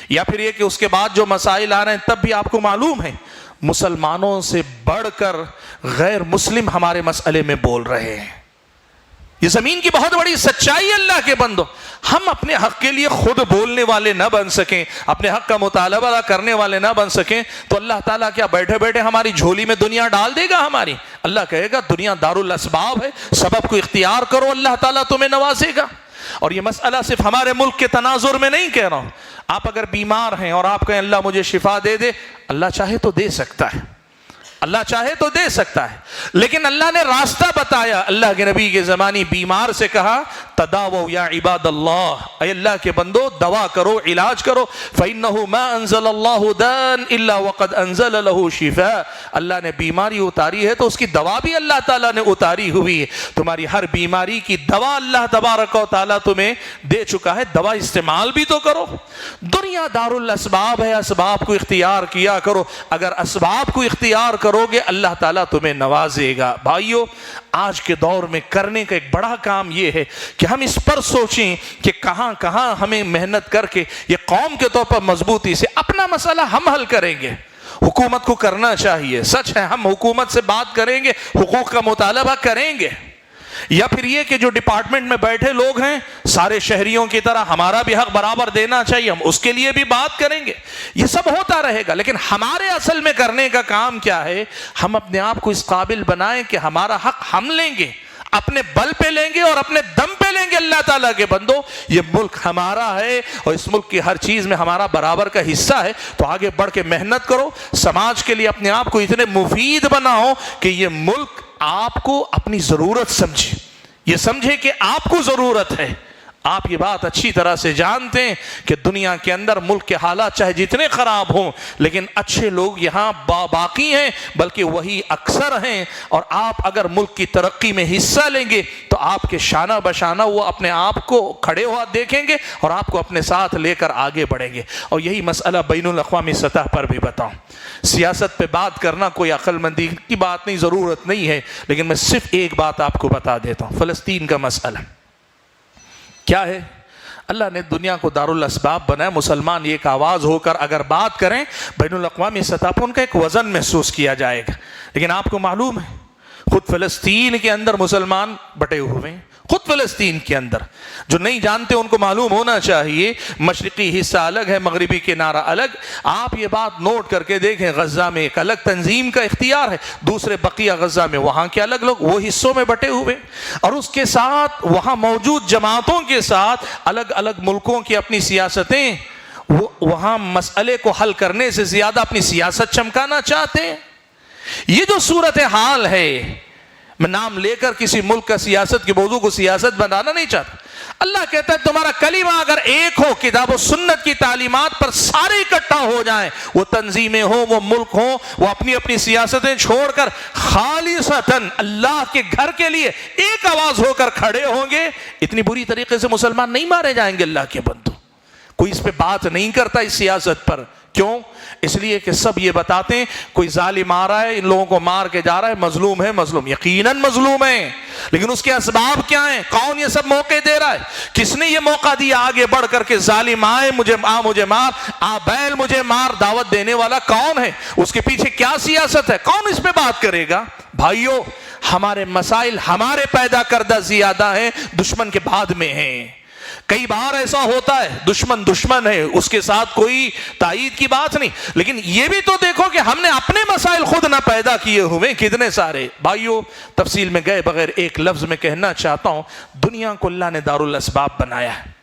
یا پھر یہ کہ اس کے بعد جو مسائل آ رہے ہیں تب بھی آپ کو معلوم ہے مسلمانوں سے بڑھ کر غیر مسلم ہمارے مسئلے میں بول رہے ہیں۔ یہ زمین کی بہت بڑی سچائی ہے۔ اللہ کے بندو، ہم اپنے حق کے لیے خود بولنے والے نہ بن سکیں، اپنے حق کا مطالبہ کرنے والے نہ بن سکیں، تو اللہ تعالیٰ کیا بیٹھے بیٹھے ہماری جھولی میں دنیا ڈال دے گا ہماری؟ اللہ کہے گا دنیا دارالاسباب ہے، سبب کو اختیار کرو، اللہ تعالیٰ تمہیں نوازے گا۔ اور یہ مسئلہ صرف ہمارے ملک کے تناظر میں نہیں کہہ رہا ہوں، آپ اگر بیمار ہیں اور آپ کہیں اللہ مجھے شفا دے دے، اللہ چاہے تو دے سکتا ہے، اللہ چاہے تو دے سکتا ہے، لیکن اللہ نے راستہ بتایا۔ اللہ کے نبی کے زمانے بیمار سے کہا تداووا یا عباد اللہ، اے اللہ کے بندو دوا کرو، علاج کرو، فإنہ ما انزل اللہ داء الا وقد انزل له شفاء، اللہ نے بیماری اتاری ہے تو اس کی دوا بھی اللہ تعالیٰ نے اتاری ہوئی ہے، تمہاری ہر بیماری کی دوا اللہ تبارک و تعالیٰ تمہیں دے چکا ہے، دوا استعمال بھی تو کرو۔ دنیا دارالاسباب ہے، اسباب کو اختیار کیا کرو، اگر اسباب کو اختیار کرو گے اللہ تعالیٰ تمہیں نوازے گا۔ بھائیو، آج کے دور میں کرنے کا ایک بڑا کام یہ ہے کہ ہم اس پر سوچیں کہ کہاں کہاں ہمیں محنت کر کے یہ قوم کے طور پر مضبوطی سے اپنا مسئلہ ہم حل کریں گے۔ حکومت کو کرنا چاہیے، سچ ہے ہم حکومت سے بات کریں گے، حقوق کا مطالبہ کریں گے، یا پھر یہ کہ جو ڈپارٹمنٹ میں بیٹھے لوگ ہیں سارے شہریوں کی طرح ہمارا بھی حق برابر دینا چاہیے، ہم اس کے لیے بھی بات کریں گے، یہ سب ہوتا رہے گا، لیکن ہمارے اصل میں کرنے کا کام کیا ہے؟ ہم اپنے آپ کو اس قابل بنائیں کہ ہمارا حق ہم لیں گے، اپنے بل پہ لیں گے اور اپنے دم پہ لیں گے۔ اللہ تعالیٰ کے بندو، یہ ملک ہمارا ہے اور اس ملک کی ہر چیز میں ہمارا برابر کا حصہ ہے، تو آگے بڑھ کے محنت کرو، سماج کے لیے اپنے آپ کو اتنے مفید بناؤ کہ یہ ملک آپ کو اپنی ضرورت سمجھے، یہ سمجھے کہ آپ کو ضرورت ہے۔ آپ یہ بات اچھی طرح سے جانتے ہیں کہ دنیا کے اندر ملک کے حالات چاہے جتنے خراب ہوں لیکن اچھے لوگ یہاں باقی ہیں، بلکہ وہی اکثر ہیں، اور آپ اگر ملک کی ترقی میں حصہ لیں گے تو آپ کے شانہ بشانہ وہ اپنے آپ کو کھڑے ہوا دیکھیں گے اور آپ کو اپنے ساتھ لے کر آگے بڑھیں گے۔ اور یہی مسئلہ بین الاقوامی سطح پر بھی بتاؤں، سیاست پہ بات کرنا کوئی عقل مندی کی بات نہیں، ضرورت نہیں ہے، لیکن میں صرف ایک بات آپ کو بتا دیتا ہوں، فلسطین کا مسئلہ کیا ہے؟ اللہ نے دنیا کو دارالاسباب بنایا، مسلمان ایک آواز ہو کر اگر بات کریں بین الاقوامی سطح پر ان کا ایک وزن محسوس کیا جائے گا، لیکن آپ کو معلوم ہے خود فلسطین کے اندر مسلمان بٹے ہوئے ہیں، خود فلسطین کے اندر، جو نہیں جانتے ان کو معلوم ہونا چاہیے، مشرقی حصہ الگ ہے، مغربی کنارہ الگ۔ آپ یہ بات نوٹ کر کے دیکھیں، غزہ میں ایک الگ تنظیم کا اختیار ہے، دوسرے بقیہ غزہ میں وہاں کے الگ لوگ وہ حصوں میں بٹے ہوئے، اور اس کے ساتھ وہاں موجود جماعتوں کے ساتھ الگ الگ ملکوں کی اپنی سیاستیں، وہ وہاں مسئلے کو حل کرنے سے زیادہ اپنی سیاست چمکانا چاہتے ہیں. یہ جو صورتحال ہے، میں نام لے کر کسی ملک کا سیاست کے موضوع کو سیاست بنانا نہیں چاہتا. اللہ کہتا ہے تمہارا کلمہ اگر ایک ہو، کتاب و سنت کی تعلیمات پر سارے اکٹھا ہو جائیں، وہ تنظیمیں ہوں، وہ ملک ہوں، وہ اپنی اپنی سیاستیں چھوڑ کر خالصتاً اللہ کے گھر کے لیے ایک آواز ہو کر کھڑے ہوں گے، اتنی بری طریقے سے مسلمان نہیں مارے جائیں گے. اللہ کے بندو، کوئی اس پہ بات نہیں کرتا اس سیاست پر. کیوں؟ اس لیے کہ سب یہ بتاتے ہیں کوئی ظالم آ رہا ہے، ان لوگوں کو مار کے جا رہا ہے، مظلوم ہے. مظلوم یقیناً مظلوم ہے، لیکن اس کے اسباب کیا ہیں؟ کون یہ سب موقع دے رہا ہے؟ کس نے یہ موقع دیا آگے بڑھ کر کے ظالم آئے، مجھے مار، بیل مجھے مار؟ دعوت دینے والا کون ہے؟ اس کے پیچھے کیا سیاست ہے؟ کون اس پہ بات کرے گا؟ بھائیو، ہمارے مسائل ہمارے پیدا کردہ زیادہ ہیں، دشمن کے بعد میں ہیں. کئی بار ایسا ہوتا ہے، دشمن ہے، اس کے ساتھ کوئی تائید کی بات نہیں، لیکن یہ بھی تو دیکھو کہ ہم نے اپنے مسائل خود نہ پیدا کیے ہوئے کتنے سارے. بھائیو، تفصیل میں گئے بغیر ایک لفظ میں کہنا چاہتا ہوں، دنیا کو اللہ نے دارالاسباب بنایا ہے.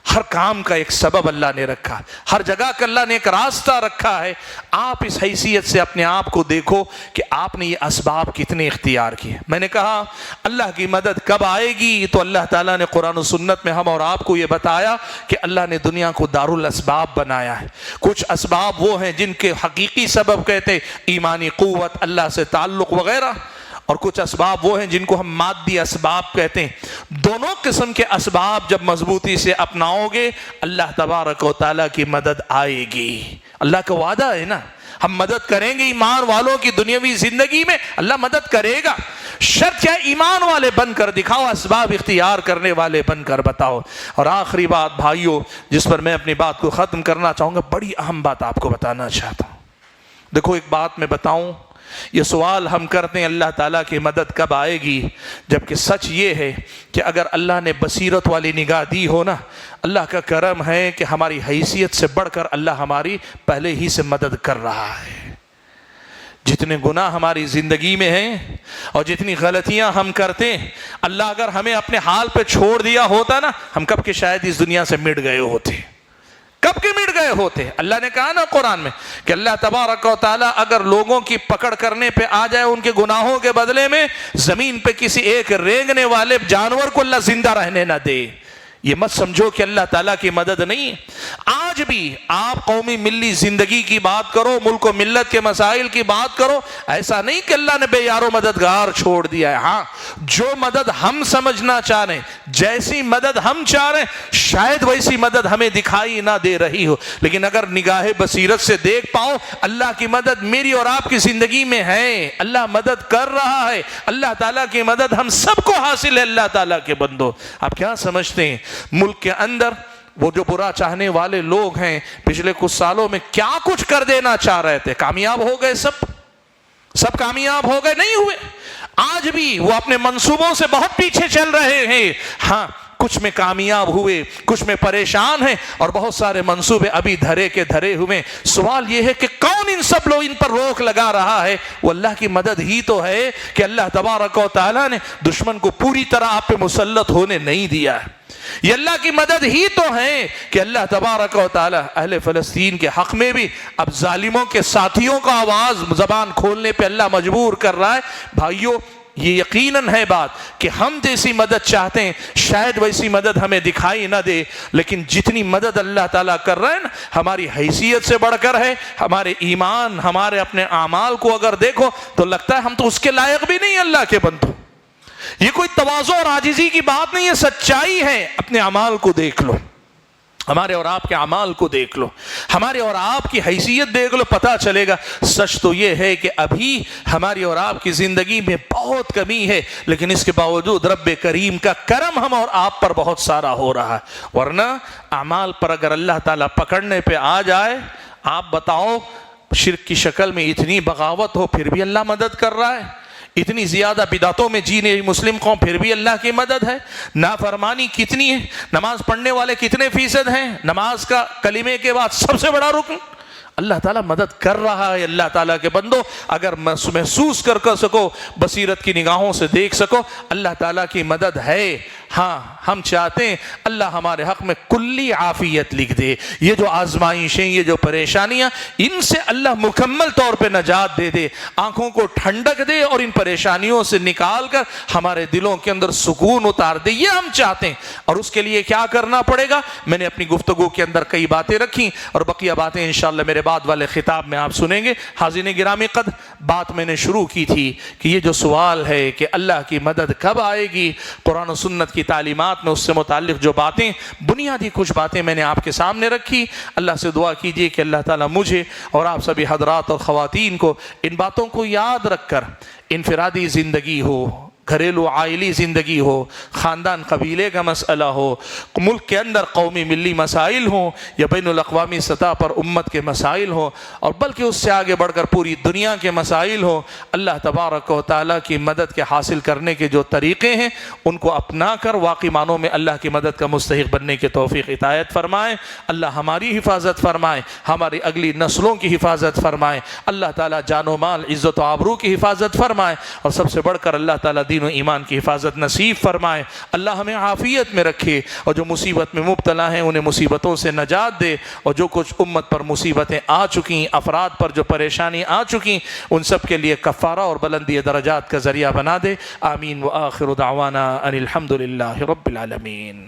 ہر کام کا ایک سبب اللہ نے رکھا، ہر جگہ کا اللہ نے ایک راستہ رکھا ہے. آپ اس حیثیت سے اپنے آپ کو دیکھو کہ آپ نے یہ اسباب کتنے اختیار کیے. میں نے کہا اللہ کی مدد کب آئے گی، تو اللہ تعالیٰ نے قرآن و سنت میں ہم اور آپ کو یہ بتایا کہ اللہ نے دنیا کو دارالاسباب بنایا ہے. کچھ اسباب وہ ہیں جن کے حقیقی سبب کہتے ہیں ایمانی قوت، اللہ سے تعلق وغیرہ، اور کچھ اسباب وہ ہیں جن کو ہم مادی اسباب کہتے ہیں. دونوں قسم کے اسباب جب مضبوطی سے اپناؤ گے، اللہ تبارک و تعالیٰ کی مدد آئے گی. اللہ کا وعدہ ہے نا، ہم مدد کریں گے ایمان والوں کی دنیاوی زندگی میں، اللہ مدد کرے گا. شرط کیا؟ ایمان والے بن کر دکھاؤ، اسباب اختیار کرنے والے بن کر بتاؤ. اور آخری بات بھائیو، جس پر میں اپنی بات کو ختم کرنا چاہوں گا، بڑی اہم بات آپ کو بتانا چاہتا ہوں. دیکھو، ایک بات میں بتاؤں، یہ سوال ہم کرتے ہیں اللہ تعالیٰ کی مدد کب آئے گی، جبکہ سچ یہ ہے کہ اگر اللہ نے بصیرت والی نگاہ دی ہو نا، اللہ کا کرم ہے کہ ہماری حیثیت سے بڑھ کر اللہ ہماری پہلے ہی سے مدد کر رہا ہے. جتنے گناہ ہماری زندگی میں ہیں اور جتنی غلطیاں ہم کرتے ہیں، اللہ اگر ہمیں اپنے حال پہ چھوڑ دیا ہوتا نا، ہم کب کے شاید اس دنیا سے مٹ گئے ہوتے، کب کے مٹ گئے ہوتے. اللہ نے کہا نا قرآن میں کہ اللہ تبارک و تعالیٰ اگر لوگوں کی پکڑ کرنے پہ آ جائے، ان کے گناہوں کے بدلے میں زمین پہ کسی ایک رینگنے والے جانور کو اللہ زندہ رہنے نہ دے. یہ مت سمجھو کہ اللہ تعالیٰ کی مدد نہیں ہے. آج بھی آپ قومی ملی زندگی کی بات کرو، ملک و ملت کے مسائل کی بات کرو، ایسا نہیں کہ اللہ نے بے یار و مددگار چھوڑ دیا ہے. ہاں، جو مدد ہم سمجھنا چاہ رہے ہیں، جیسی مدد ہم چاہ رہے ہیں، شاید ویسی مدد ہمیں دکھائی نہ دے رہی ہو، لیکن اگر نگاہ بصیرت سے دیکھ پاؤ، اللہ کی مدد میری اور آپ کی زندگی میں ہے. اللہ مدد کر رہا ہے. اللہ تعالیٰ کی مدد ہم سب کو حاصل ہے. اللہ تعالیٰ کے بندو، آپ کیا سمجھتے ہیں ملک کے اندر وہ جو برا چاہنے والے لوگ ہیں، پچھلے کچھ سالوں میں کیا کچھ کر دینا چاہ رہے تھے، کامیاب ہو گئے؟ سب کامیاب ہو گئے؟ نہیں ہوئے. آج بھی وہ اپنے منصوبوں سے بہت پیچھے چل رہے ہیں. ہاں، کچھ میں کامیاب ہوئے، کچھ میں پریشان ہیں، اور بہت سارے منصوبے ابھی دھرے کے دھرے ہوئے. سوال یہ ہے کہ کون ان سب لوگ ان پر روک لگا رہا ہے؟ وہ اللہ کی مدد ہی تو ہے کہ اللہ تبارک و تعالیٰ نے دشمن کو پوری طرح آپ پہ مسلط ہونے نہیں دیا ہے. یہ اللہ کی مدد ہی تو ہے کہ اللہ تبارک و تعالیٰ اہل فلسطین کے حق میں بھی اب ظالموں کے ساتھیوں کا آواز زبان کھولنے پہ اللہ مجبور کر رہا ہے. بھائیو، یہ یقیناً ہے بات کہ ہم جیسی مدد چاہتے ہیں، شاید ویسی مدد ہمیں دکھائی نہ دے، لیکن جتنی مدد اللہ تعالیٰ کر رہے ہیں نا، ہماری حیثیت سے بڑھ کر ہے. ہمارے ایمان، ہمارے اپنے اعمال کو اگر دیکھو تو لگتا ہے ہم تو اس کے لائق بھی نہیں. اللہ کے بندو، یہ کوئی تواضع اور عاجزی کی بات نہیں ہے، سچائی ہے. اپنے اعمال کو دیکھ لو، ہمارے اور آپ کے اعمال کو دیکھ لو، ہمارے اور آپ کی حیثیت دیکھ لو، پتہ چلے گا. سچ تو یہ ہے کہ ابھی ہماری اور آپ کی زندگی میں بہت کمی ہے، لیکن اس کے باوجود رب کریم کا کرم ہم اور آپ پر بہت سارا ہو رہا ہے. ورنہ اعمال پر اگر اللہ تعالیٰ پکڑنے پہ آ جائے، آپ بتاؤ، شرک کی شکل میں اتنی بغاوت ہو پھر بھی اللہ مدد کر رہا ہے. اتنی زیادہ بدعتوں میں جینے مسلم قوم پھر بھی اللہ کی مدد ہے. نافرمانی کتنی ہے، نماز پڑھنے والے کتنے فیصد ہیں، نماز کا کلمے کے بعد سب سے بڑا رکن اللہ تعالیٰ مدد کر رہا ہے۔ اللہ تعالیٰ کے بندو اگر محسوس کر سکو، بصیرت کی نگاہوں سے دیکھ سکو، اللہ تعالیٰ کی مدد ہے۔ ہاں ہم چاہتے ہیں اللہ ہمارے حق میں کلی عافیت لکھ دے۔ یہ جو آزمائشیں، یہ جو پریشانیاں، ان سے اللہ مکمل طور پہ نجات دے دے، آنکھوں کو ٹھنڈک دے اور ان پریشانیوں سے نکال کر ہمارے دلوں کے اندر سکون اتار دے، یہ ہم چاہتے ہیں۔ اور اس کے لیے کیا کرنا پڑے گا؟ میں نے اپنی گفتگو کے اندر کئی باتیں رکھی اور بقیہ باتیں انشاءاللہ میرے بعد والے خطاب میں آپ سنیں گے۔ حاضرین گرامی قدر، بات میں نے شروع کی تھی کہ یہ جو سوال ہے کہ اللہ کی مدد کب آئے گی، قرآن و سنت کی تعلیمات میں اس سے متعلق جو باتیں، بنیادی کچھ باتیں میں نے آپ کے سامنے رکھی۔ اللہ سے دعا کیجئے کہ اللہ تعالیٰ مجھے اور آپ سبھی حضرات اور خواتین کو ان باتوں کو یاد رکھ کر انفرادی زندگی ہو، گھریلو عائلی زندگی ہو، خاندان قبیلے کا مسئلہ ہو، ملک کے اندر قومی ملی مسائل ہوں یا بین الاقوامی سطح پر امت کے مسائل ہوں، اور بلکہ اس سے آگے بڑھ کر پوری دنیا کے مسائل ہوں، اللہ تبارک و تعالیٰ کی مدد کے حاصل کرنے کے جو طریقے ہیں ان کو اپنا کر واقعی معنوں میں اللہ کی مدد کا مستحق بننے کی توفیق عطایت فرمائے۔ اللہ ہماری حفاظت فرمائے، ہماری اگلی نسلوں کی حفاظت فرمائے، اللہ تعالیٰ جان و مال، عزت و آبرو کی حفاظت فرمائے، اور سب سے بڑھ کر اللہ تعالیٰ دین و ایمان کی حفاظت نصیب فرمائے۔ اللہ ہمیں عافیت میں رکھے اور جو مصیبت میں مبتلا ہیں انہیں مصیبتوں سے نجات دے، اور جو کچھ امت پر مصیبتیں آ چکی، افراد پر جو پریشانی آ چکی، ان سب کے لیے کفارہ اور بلندی درجات کا ذریعہ بنا دے۔ آمین۔ وآخر دعوانا ان الحمد للہ رب العالمین۔